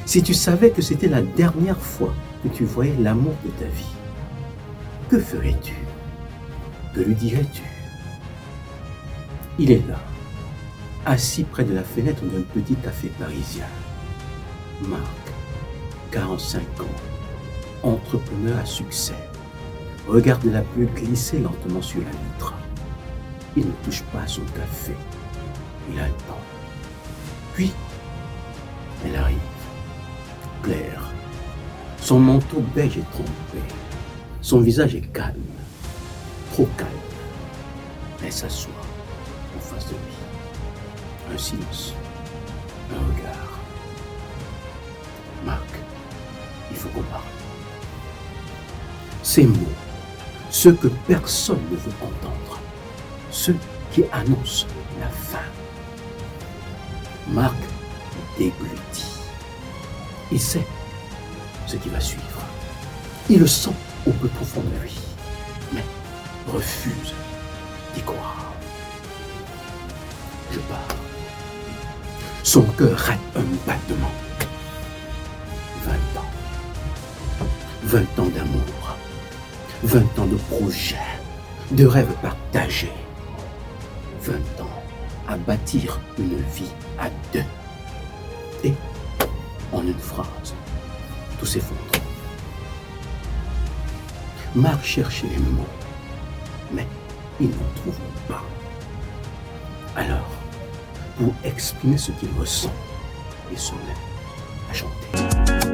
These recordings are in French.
Si tu savais que c'était la dernière fois que tu voyais l'amour de ta vie, que ferais-tu? Que lui dirais-tu? Il est là, assis près de la fenêtre d'un petit café parisien. Marc, 45 ans, entrepreneur à succès, regarde la pluie glisser lentement sur la vitre. Il ne touche pas à son café. Il attend. Puis, elle arrive. Claire. Son manteau beige est trempé. Son visage est calme. Trop calme. Elle s'assoit en face de lui. Un silence. Un regard. Marc, il faut qu'on parle. Ces mots, ceux que personne ne veut entendre, ceux qui annoncent la fin. Marc déglutit. Il sait ce qui va suivre. Il le sent au plus profond de lui, mais refuse d'y croire. Je pars. Son cœur rate un battement. 20 ans. 20 ans d'amour. 20 ans de projets, de rêves partagés. 20 ans à bâtir une vie à deux. Et, en une phrase, tout s'effondre. Marc cherchait les mots, mais il n'en trouve pas. Alors, pour exprimer ce qu'il ressent, il se met à chanter.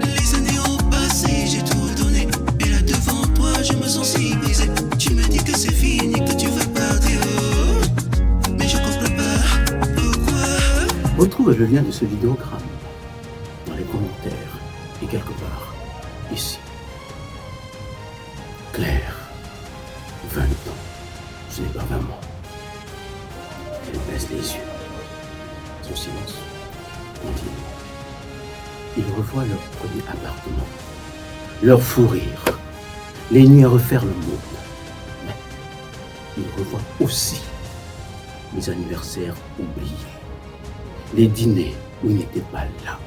Les années ont passé, j'ai tout donné. Et là devant toi, je me sens si brisé. Tu me dis que c'est fini, que tu veux partir. Mais je comprends pas pourquoi. Retrouve le lien de ce vidéogramme dans les commentaires et quelque part ici. Claire, 20 ans, ce n'est pas vraiment. Elle baisse les yeux. Son silence continue. Ils revoient leur premier appartement, leur fou rire, les nuits à refaire le monde. Mais ils revoient aussi les anniversaires oubliés, les dîners où il n'était pas là,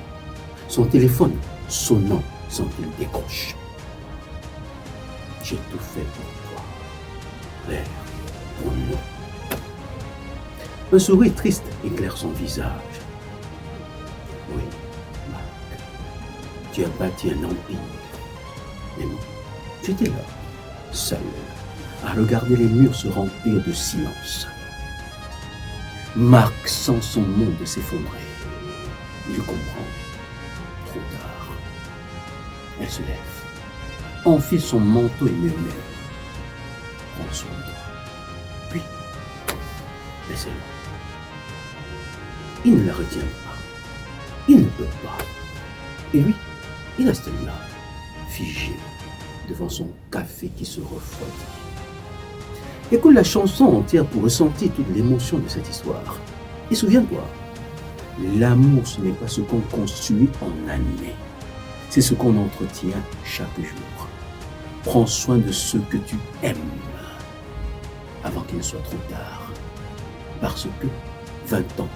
son téléphone sonnant sans qu'il décroche. J'ai tout fait pour toi, Claire, pour nous. Un sourire triste éclaire son visage. Oui, Marc, tu as bâti un empire. Mais moi, j'étais là, seul, à regarder les murs se remplir de silence. Marc sent son monde s'effondrer. Il comprend. Trop tard. Elle se lève, enfile son manteau et murmure. Prends soin de toi. Puis, laissez-le. Il ne la retient pas. Il ne peut pas. Et lui, il reste là, figé, devant son café qui se refroidit. Écoute la chanson entière pour ressentir toute l'émotion de cette histoire. Et souviens-toi, l'amour, ce n'est pas ce qu'on construit en années. C'est ce qu'on entretient chaque jour. Prends soin de ceux que tu aimes avant qu'il ne soit trop tard. Parce que 20 ans,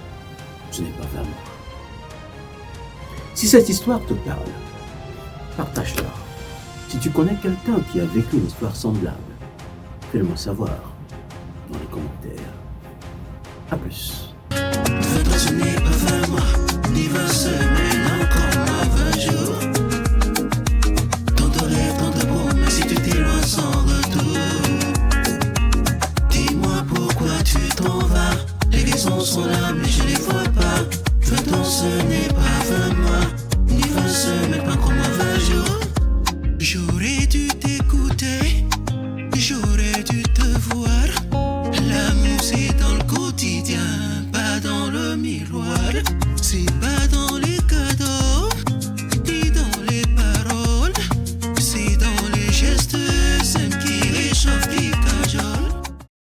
ce n'est pas 20 mois. Si cette histoire te parle, partage-la. Si tu connais quelqu'un qui a vécu une histoire semblable, fais-le-moi savoir dans les commentaires. A plus. 20 ans, ce n'est pas 20 mois, ni 20 semaines, encore moins 20 jours. Tant de rêves, tant de promesses, si tu t'éloignes sans retour. Dis-moi pourquoi tu t'en vas. Les raisons sont là, mais je les vois pas. 20 ans, ce n'est pas 20 mois, ni 20 semaines, pas encore moins 20 jours. J'aurais dû t'écouter.